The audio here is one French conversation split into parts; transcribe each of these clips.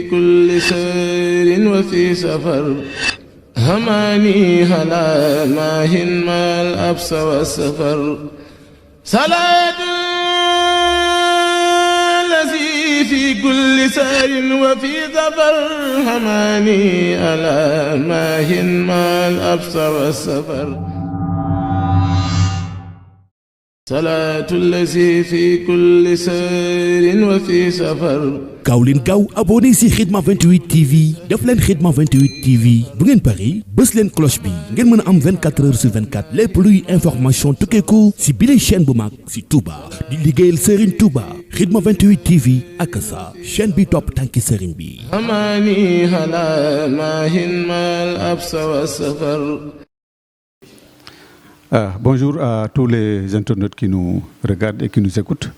كل سير وفي سفر هماني هلا ماهن ما الأبس والسفر صلاة الذي في كل سير وفي سفر هماني هلا ماهن ما الأبس والسفر صلاة الذي في كل سير وفي سفر gaaw leen gaaw abonné si Khidma 28 TV def leen Khidma 28 TV bu ngeen pari bës leen cloche bi ngeen mën a am 24 heures sur 24 lépp luy information tukkeeku si bile chaîne bu mag si Touba di liggéeyal Serigne Touba Khidma 28 TV ak sa chaîne bi topp tànki Serigne bi. hamani hala mahin mal absa wa safar. Bonjour à tous les internautes qui nous regardent et qui nous écoutent.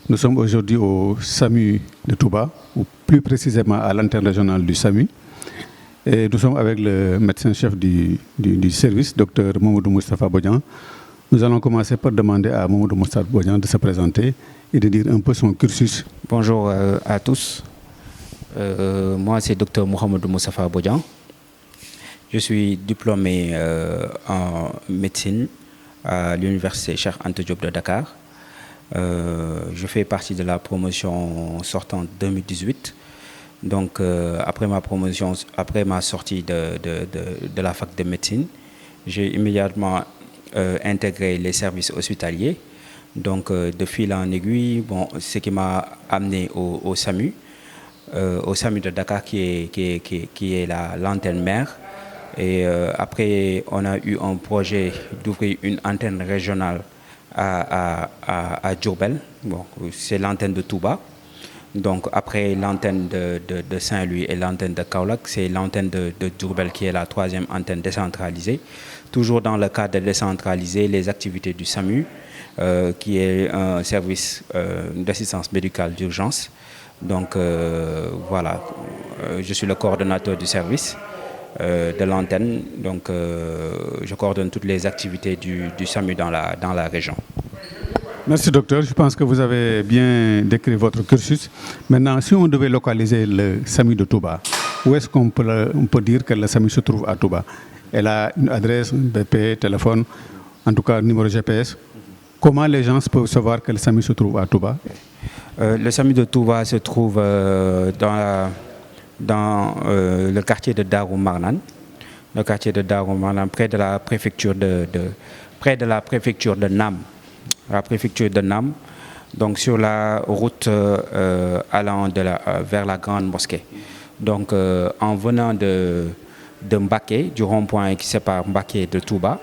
Nous sommes aujourd'hui au SAMU de Touba, ou plus précisément à l'antenne régionale du SAMU. Et nous sommes avec le médecin-chef du service, Dr Mamadou Moustapha Bodian. Nous allons commencer par demander à Mamadou Moustapha Bodian de se présenter et de dire un peu son cursus. Bonjour à tous. Moi, c'est Dr Mamadou Moustapha Bodian. Je suis diplômé en médecine à l'université Cheikh Anta Diop de Dakar. Je fais partie de la promotion sortante 2018. Donc, après ma sortie de la fac de médecine, j'ai immédiatement intégré les services hospitaliers. Donc, de fil en aiguille, ce qui m'a amené au SAMU de Dakar qui est l'antenne mère. Et après, on a eu un projet d'ouvrir une antenne régionale à Diourbel. C'est l'antenne de Touba. Donc après l'antenne de Saint-Louis et l'antenne de Kaolack, c'est l'antenne de Diourbel qui est la troisième antenne décentralisée. Toujours dans le cadre de décentraliser les activités du SAMU, qui est un service d'assistance médicale d'urgence. Donc voilà, je suis le coordonnateur du service de l'antenne, donc je coordonne toutes les activités du SAMU dans la région. Merci docteur, je pense que vous avez bien décrit votre cursus. Maintenant, si on devait localiser le SAMU de Touba, où est-ce qu'on peut dire que le SAMU se trouve à Touba? Elle a une adresse, un BP, téléphone, en tout cas numéro GPS. Comment les gens peuvent savoir que le SAMU se trouve à Touba? Le SAMU de Touba se trouve dans le quartier de Darou Marnan, près de la préfecture de Nam. La préfecture de Nam, donc sur la route allant vers la grande mosquée. Donc en venant de Mbaké, du rond-point qui sépare Mbaké de Touba,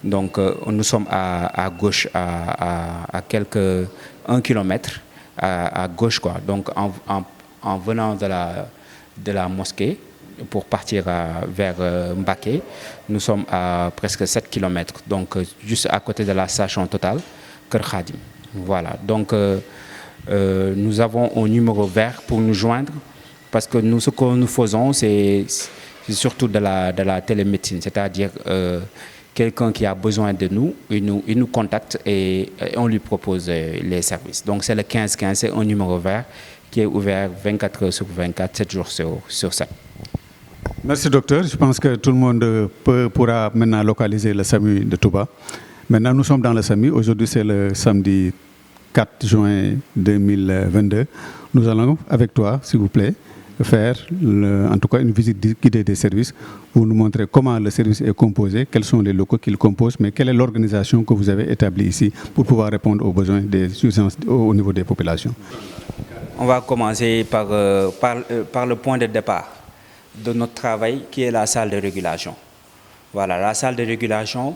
donc nous sommes à gauche, à quelques 1 kilomètre à gauche, quoi. Donc en venant de la mosquée pour partir vers Mbaké, nous sommes à presque 7 km, donc juste à côté de la station Total Kër Khadim. Voilà, donc nous avons un numéro vert pour nous joindre, parce que ce que nous faisons, c'est surtout de la télémédecine, c'est-à-dire quelqu'un qui a besoin de nous, il nous contacte et on lui propose les services. Donc c'est le 1515, c'est un numéro vert qui est ouvert 24 heures sur 24, 7 jours sur 7. Merci docteur, je pense que tout le monde pourra maintenant localiser le SAMU de Touba. Maintenant nous sommes dans le SAMU, aujourd'hui c'est le samedi 4 juin 2022. Nous allons avec toi, s'il vous plaît, faire en tout cas une visite guidée des services. Vous nous montrez comment le service est composé, quels sont les locaux qu'il compose, mais quelle est l'organisation que vous avez établie ici pour pouvoir répondre aux besoins des urgences au niveau des populations. On va commencer par le point de départ de notre travail qui est la salle de régulation. Voilà, la salle de régulation,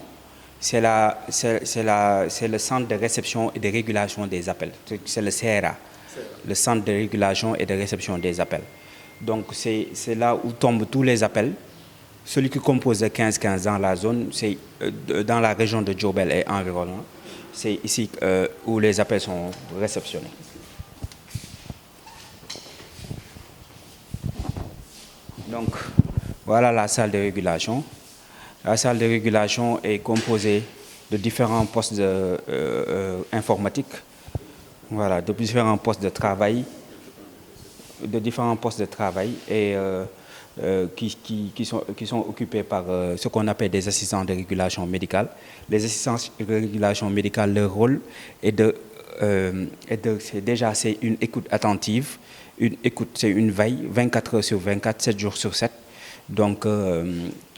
c'est le centre de réception et de régulation des appels. C'est le CRA, le centre de régulation et de réception des appels. Donc c'est là où tombent tous les appels. Celui qui compose le 15-15 dans la zone, c'est dans la région de Diourbel et environnement. C'est ici où les appels sont réceptionnés. Donc, voilà la salle de régulation. La salle de régulation est composée de différents postes informatiques, voilà, de différents postes de travail, de différents postes de travail et qui sont occupés par ce qu'on appelle des assistants de régulation médicale. Les assistants de régulation médicale, leur rôle est c'est une écoute attentive, une écoute, c'est une veille, 24 heures sur 24, 7 jours sur 7. Donc,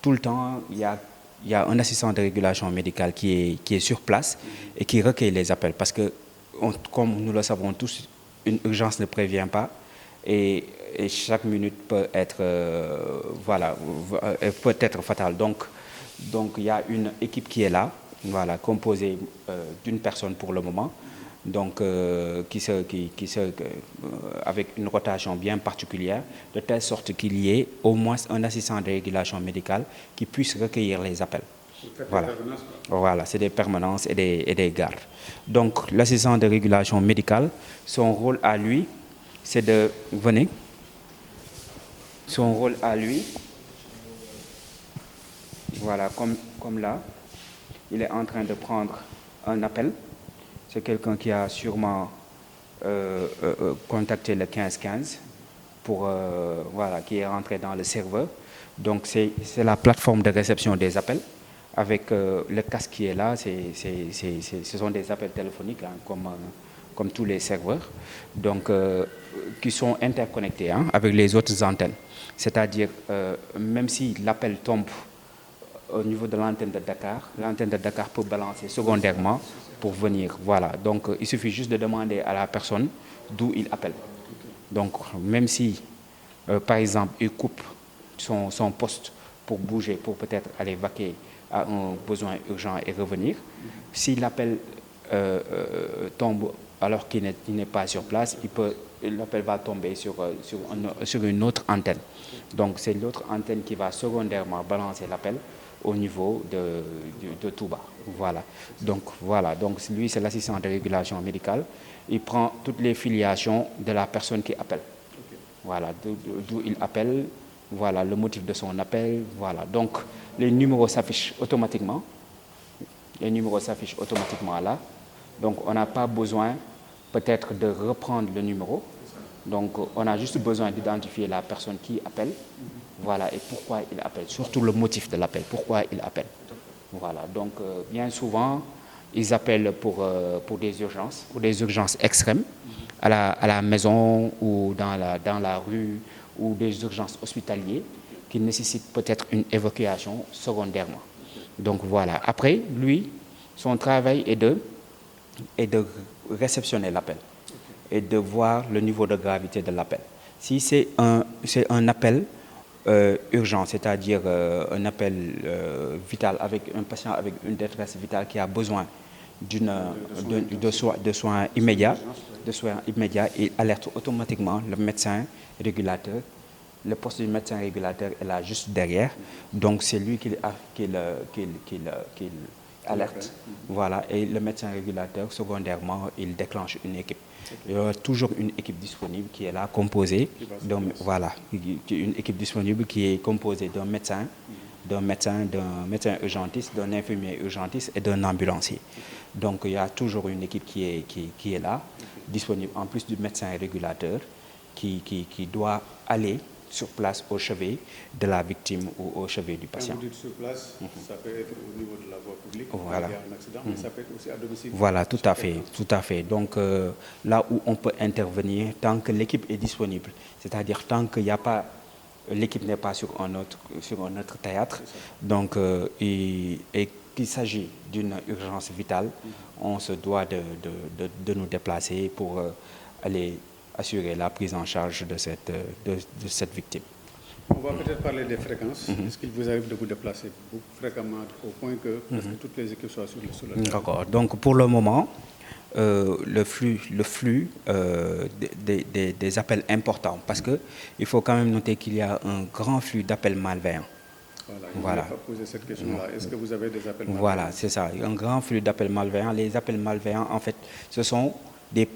tout le temps, il y a un assistant de régulation médicale qui est sur place et qui recueille les appels. Parce que, comme nous le savons tous, une urgence ne prévient pas et chaque minute peut être, peut être fatale. Donc, il y a une équipe qui est là, voilà, composée d'une personne pour le moment, donc avec une rotation bien particulière, de telle sorte qu'il y ait au moins un assistant de régulation médicale qui puisse recueillir les appels. Voilà, c'est des permanences et des gardes. Donc, l'assistant de régulation médicale, son rôle à lui, c'est de... Venez. Son rôle à lui, voilà, comme là, il est en train de prendre un appel. C'est quelqu'un qui a sûrement contacté le 1515 voilà, qui est rentré dans le serveur. Donc, c'est la plateforme de réception des appels. Avec le casque qui est là, ce sont des appels téléphoniques, hein, comme tous les serveurs, donc qui sont interconnectés, hein, avec les autres antennes. C'est-à-dire, même si l'appel tombe au niveau de l'antenne de Dakar peut balancer secondairement pour venir. Voilà. Donc, il suffit juste de demander à la personne d'où il appelle. Donc, même si, par exemple, il coupe son poste pour bouger, pour peut-être aller vaquer à un besoin urgent et revenir, si l'appel tombe alors qu'il n'est pas sur place, l'appel va tomber sur une autre antenne. Donc, c'est l'autre antenne qui va secondairement balancer l'appel au niveau de Touba. Voilà. Donc, lui, c'est l'assistant de régulation médicale. Il prend toutes les filiations de la personne qui appelle. Voilà, d'où il appelle, voilà, le motif de son appel, voilà. Donc, les numéros s'affichent automatiquement. Les numéros s'affichent automatiquement là. Donc, on n'a pas besoin peut-être de reprendre le numéro. Donc, on a juste besoin d'identifier la personne qui appelle. Voilà, et pourquoi il appelle. Surtout le motif de l'appel, pourquoi il appelle. Voilà, donc bien souvent, ils appellent pour des urgences extrêmes, à la maison ou dans la rue, ou des urgences hospitalières qui nécessitent peut-être une évacuation secondairement. Donc voilà, après, lui, son travail est de réceptionner l'appel et de voir le niveau de gravité de l'appel. Si c'est un appel urgent, c'est-à-dire un appel vital avec un patient avec une détresse vitale qui a besoin de soins immédiats, il alerte automatiquement le médecin régulateur. Le poste du médecin régulateur est là juste derrière, donc c'est lui qui alerte. Voilà, et le médecin régulateur, secondairement, il déclenche une équipe. Il y aura toujours une équipe disponible qui est là, composée une équipe disponible qui est composée d'un médecin urgentiste, d'un infirmier urgentiste et d'un ambulancier. Donc il y a toujours une équipe qui est là, disponible, en plus du médecin régulateur, qui doit aller sur place au chevet de la victime ou au chevet du patient. Quand vous dites sur place, ça peut être au niveau de la voie publique, voilà. Il y a un accident, mais ça peut être aussi à domicile. Voilà, tout à fait. Donc là où on peut intervenir tant que l'équipe est disponible, c'est-à-dire tant que l'équipe n'est pas sur un autre théâtre, donc et qu'il s'agit d'une urgence vitale, on se doit de nous déplacer pour aller assurer la prise en charge de cette victime. On va peut-être parler des fréquences. Est-ce qu'il vous arrive de vous déplacer fréquemment au point que presque toutes les équipes soient sur le terrain? D'accord. Donc pour le moment, le flux des appels importants, parce qu'il faut quand même noter qu'il y a un grand flux d'appels malveillants. Voilà. Je vais poser cette question-là. Est-ce que vous avez des appels malveillants? Voilà, c'est ça. Il y a un grand flux d'appels malveillants. Les appels malveillants, en fait, ce sont des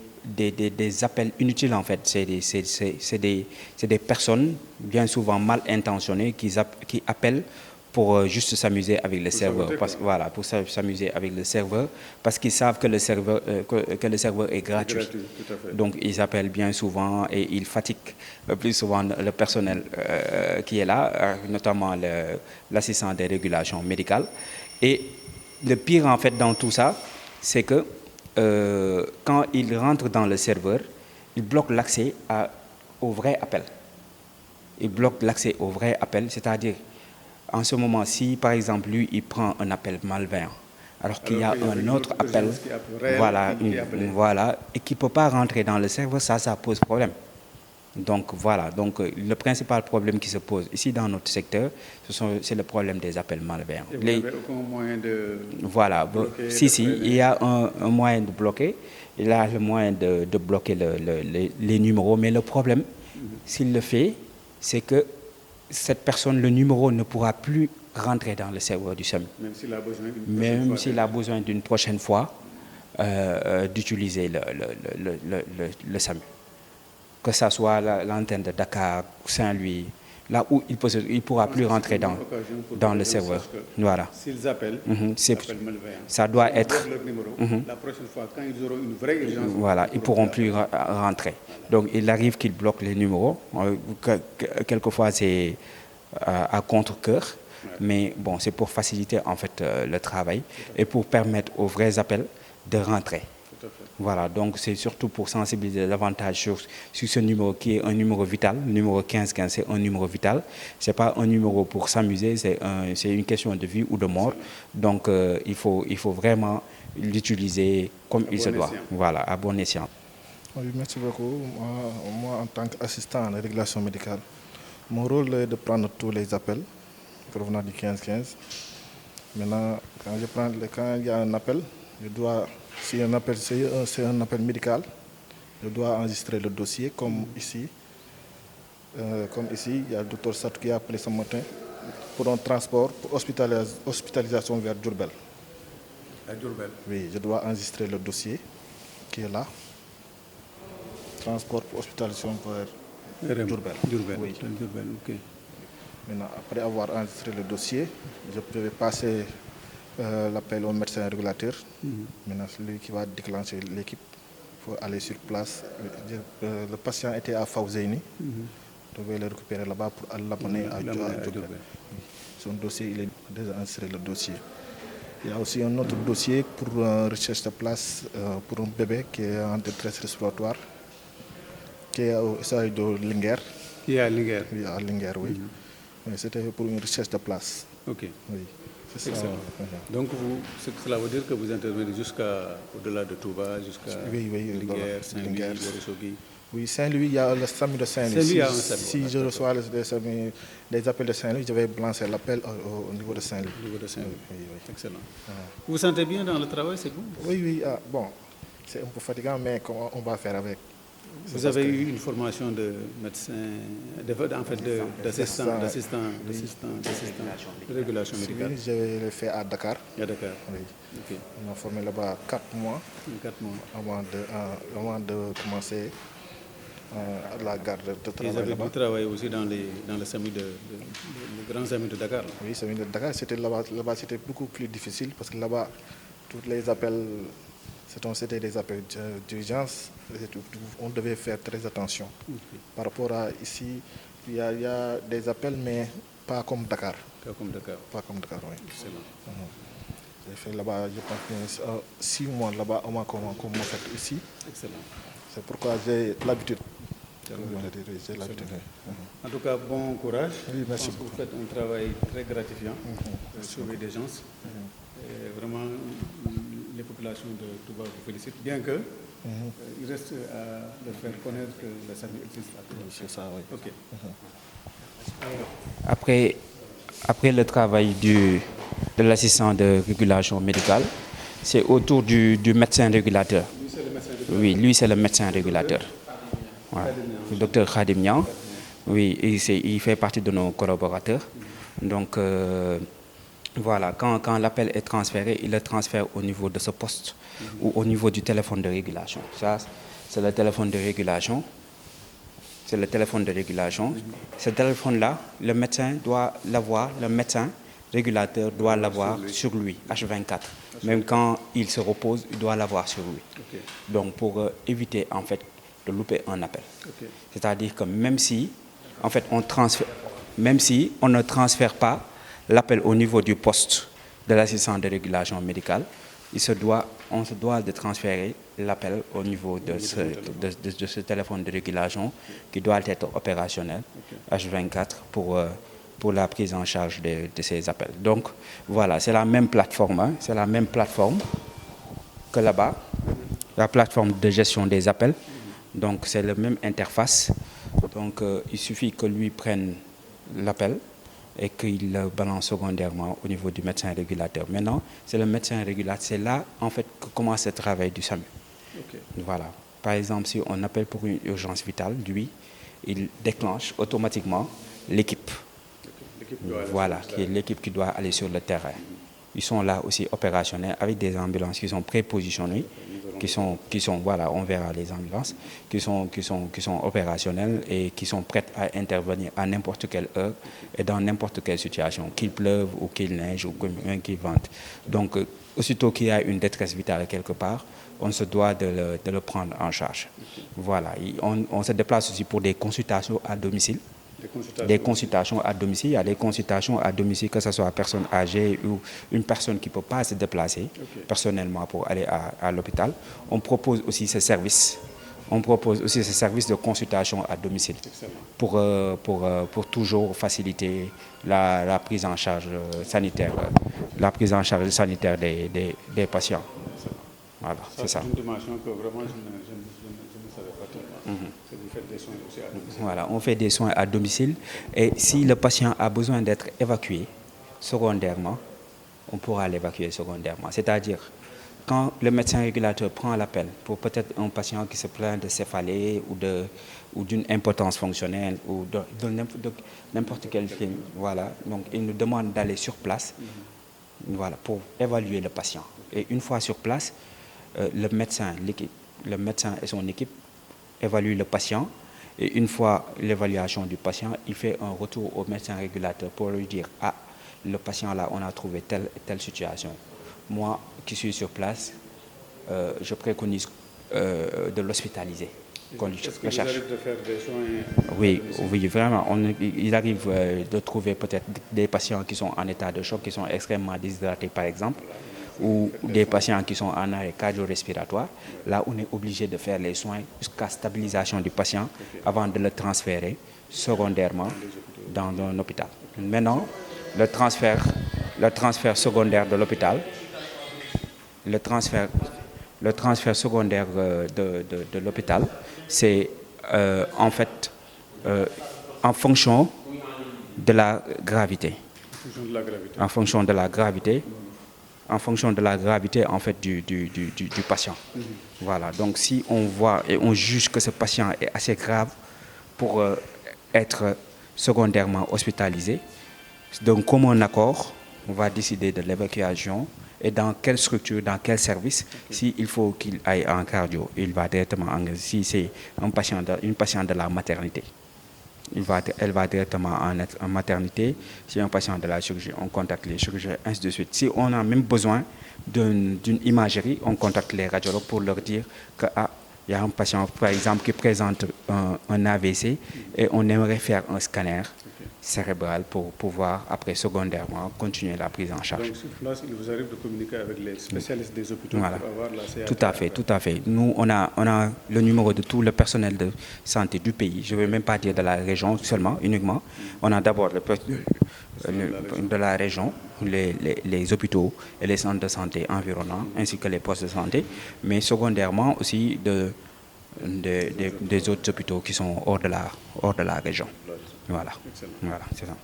appels inutiles, en fait. C'est des personnes, bien souvent mal intentionnées, qui appellent pour juste s'amuser avec le serveur. Voilà, pour s'amuser avec le serveur, parce qu'ils savent que le serveur est gratuit. Tout à fait. Donc, ils appellent bien souvent et ils fatiguent plus souvent le personnel qui est là, notamment l'assistant des régulations médicales. Et le pire, en fait, dans tout ça, c'est que quand ils rentrent dans le serveur, ils bloquent l'accès au vrai appel. Ils bloquent l'accès au vrai appel, c'est-à-dire, en ce moment, si par exemple, lui, il prend un appel malveillant, alors qu'il y a un autre appel, voilà, et qui ne peut pas rentrer dans le serveur, ça pose problème. Donc voilà, donc le principal problème qui se pose ici dans notre secteur, c'est le problème des appels malveillants. Et vous n'avez aucun moyen de bloquer, il y a un moyen de bloquer, il y a le moyen de bloquer les numéros, mais le problème, s'il le fait, c'est que cette personne, le numéro ne pourra plus rentrer dans le serveur du SAMU. Même s'il a besoin d'une prochaine fois d'utiliser le SAMU. Que ce soit l'antenne de Dakar, Saint-Louis, là où il ne pourra plus rentrer dans le serveur. Voilà. S'ils appellent, ça doit être... La prochaine fois, quand ils auront une vraie urgence... Voilà, ils ne pourront plus rentrer. Donc, il arrive qu'ils bloquent les numéros. Quelquefois, c'est à contre-cœur. Mais bon, c'est pour faciliter en fait le travail et pour permettre aux vrais appels de rentrer. Voilà, donc c'est surtout pour sensibiliser davantage sur ce numéro qui est un numéro vital. Le numéro 1515, c'est un numéro vital. Ce n'est pas un numéro pour s'amuser, c'est une question de vie ou de mort. Donc il faut vraiment l'utiliser comme il se doit. Voilà, à bon escient. Oui, merci beaucoup. Moi, en tant qu'assistant à la régulation médicale, mon rôle est de prendre tous les appels provenant du 1515. Maintenant, quand il y a un appel, je dois... Si c'est un appel médical, je dois enregistrer le dossier comme ici. Il y a le docteur Satou qui a appelé ce matin pour un transport, pour hospitalisation vers Diourbel. À Diourbel? Oui, je dois enregistrer le dossier qui est là. Transport pour hospitalisation vers Diourbel. Oui. Diourbel, ok. Maintenant, après avoir enregistré le dossier, je vais passer l'appel au médecin régulateur. Maintenant, celui qui va déclencher l'équipe, il faut aller sur place. Le patient était à Fawzeyni. Je vais le récupérer là-bas pour l'amener à Diourbel. Son dossier, il est déjà enregistré le dossier. Il y a aussi un autre dossier pour recherche de place pour un bébé qui est en détresse respiratoire, qui est au SAI de Linguère. Qui est à Linguère? Oui, à Linguère, oui. C'était pour une recherche de place. Ok. Oui. C'est ça. Donc, cela veut dire que vous intervenez au-delà de Touba, jusqu'à Linguère, Saint-Louis, Ourossogui. Oui, Saint-Louis, il y a le SAMU de Saint-Louis. Si je reçois des appels de Saint-Louis, je vais lancer l'appel au niveau de Saint-Louis. Au niveau de Saint-Louis. Oui. Excellent. Vous vous sentez bien dans le travail, c'est bon? Oui. Bon, c'est un peu fatigant, mais comment on va faire avec? Vous avez eu une formation de médecin, d'assistant de régulation médicale? Oui, je l'ai fait à Dakar. À Dakar? Oui. Okay. On m'a formé là-bas 4 mois. 4 mois. Avant de commencer la garde de travail. Vous avez travaillé aussi dans le SAMU le grand SAMU de Dakar? Oui, SAMU de Dakar. Là-bas, c'était beaucoup plus difficile parce que là-bas, tous les appels... C'était des appels d'urgence, on devait faire très attention. Par rapport à ici, il y a des appels, mais pas comme Dakar. Pas comme Dakar, oui. Excellent. J'ai fait là-bas, je pense, 6 mois là-bas, on m'a fait ici. Excellent. C'est pourquoi j'ai l'habitude. En tout cas, bon courage. Oui, merci beaucoup. Vous faites un travail très gratifiant, sauver des gens. Et vraiment, les populations de Touba vous félicitent, bien que il reste à le faire connaître que le SAMU existe à Touba. C'est ça, oui. Ok. Après le travail de l'assistant de régulation médicale, c'est au tour du médecin régulateur. Oui, lui c'est le médecin régulateur. Voilà. Le docteur Khadim Niang. Oui, il fait partie de nos collaborateurs. Donc voilà, quand l'appel est transféré, il le transfère au niveau de ce poste ou au niveau du téléphone de régulation. Ça, c'est le téléphone de régulation. Ce téléphone-là, le médecin doit l'avoir, le médecin régulateur doit l'avoir sur lui, H24. Même quand il se repose, il doit l'avoir sur lui. Donc, pour éviter, en fait, de louper un appel. C'est-à-dire que même si, en fait, même si on ne transfère pas l'appel au niveau du poste de l'assistant de régulation médicale, on se doit de transférer l'appel au niveau de ce téléphone de régulation qui doit être opérationnel, H24, pour la prise en charge de ces appels. Donc voilà, c'est la même plateforme, hein, c'est la même plateforme que là-bas, la plateforme de gestion des appels. Donc c'est la même interface. Donc il suffit que lui prenne l'appel et qu'il le balance secondairement au niveau du médecin régulateur. Maintenant, c'est le médecin régulateur, c'est là en fait que commence le travail du SAMU. Voilà. Par exemple, si on appelle pour une urgence vitale, lui, il déclenche automatiquement l'équipe. Voilà, qui est l'équipe qui doit aller sur le terrain. Ils sont là aussi opérationnels avec des ambulances qui sont prépositionnées, qui sont voilà, on verra les ambulances, qui sont opérationnelles et qui sont prêtes à intervenir à n'importe quelle heure et dans n'importe quelle situation, qu'il pleuve ou qu'il neige ou qu'il vente. Donc, aussitôt qu'il y a une détresse vitale quelque part, on se doit de le prendre en charge. Voilà, on se déplace aussi pour des consultations à domicile. Des consultations à domicile. Il y a des consultations à domicile, que ce soit une personne âgée ou une personne qui ne peut pas se déplacer personnellement pour aller à l'hôpital. On propose aussi ce service. On propose aussi ce service de consultation à domicile pour toujours faciliter la prise en charge sanitaire, des patients. Voilà, c'est ça. C'est une dimension que vraiment je ne savais pas tellement. Vous faites des soins aussi à domicile. Voilà, on fait des soins à domicile et si le patient a besoin d'être évacué secondairement, on pourra l'évacuer secondairement. C'est-à-dire, quand le médecin régulateur prend l'appel pour peut-être un patient qui se plaint de céphalée ou d'une impotence fonctionnelle ou de n'importe quel film, voilà, donc il nous demande d'aller sur place, voilà, pour évaluer le patient. Et une fois sur place, le médecin et son équipe évaluent le patient. Et une fois l'évaluation du patient, il fait un retour au médecin régulateur pour lui dire « Ah, le patient là, on a trouvé telle situation. Moi qui suis sur place, je préconise de l'hospitaliser. » Est-ce que vous arrivez de faire des soins? Oui, vraiment. Il arrive de trouver peut-être des patients qui sont en état de choc, qui sont extrêmement déshydratés par exemple, ou des patients qui sont en arrêt cardio-respiratoire. Là, on est obligé de faire les soins jusqu'à stabilisation du patient avant de le transférer secondairement dans un hôpital. Maintenant, le transfert secondaire de l'hôpital, le transfert secondaire de l'hôpital, c'est en fait en fonction de la gravité. En fonction de la gravité en fait du patient. Voilà. Donc si on voit et on juge que ce patient est assez grave pour être secondairement hospitalisé, donc comme un accord, on va décider de l'évacuation et dans quelle structure, dans quel service. S'il faut qu'il aille en cardio, il va directement si c'est une patiente de la maternité, elle va directement en maternité. Si un patient de la chirurgie, on contacte les chirurgiens, ainsi de suite. Si on a même besoin d'une imagerie, on contacte les radiologues pour leur dire que il y a un patient, par exemple, qui présente un AVC et on aimerait faire un scanner cérébral pour pouvoir, après, secondairement, continuer la prise en charge. Donc, sur place, il vous arrive de communiquer avec les spécialistes des hôpitaux pour avoir la CAT. Tout à fait. Nous, on a le numéro de tout le personnel de santé du pays. Je ne veux même pas dire de la région seulement, uniquement. On a d'abord le personnel de la région, les hôpitaux et les centres de santé environnants, ainsi que les postes de santé, mais secondairement aussi des autres hôpitaux qui sont hors de la région. Voilà, c'est ça.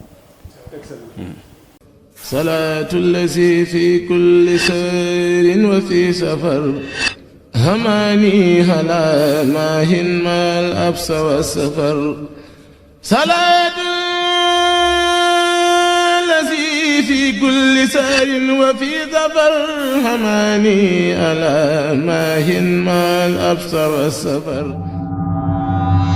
صلاة الذي في كل سير وفي سفر هماني هلا ماهن ما الأبس والسفر صلاة الذي في كل سير وفي سفر هماني هلا ماهن ما الأبس والسفر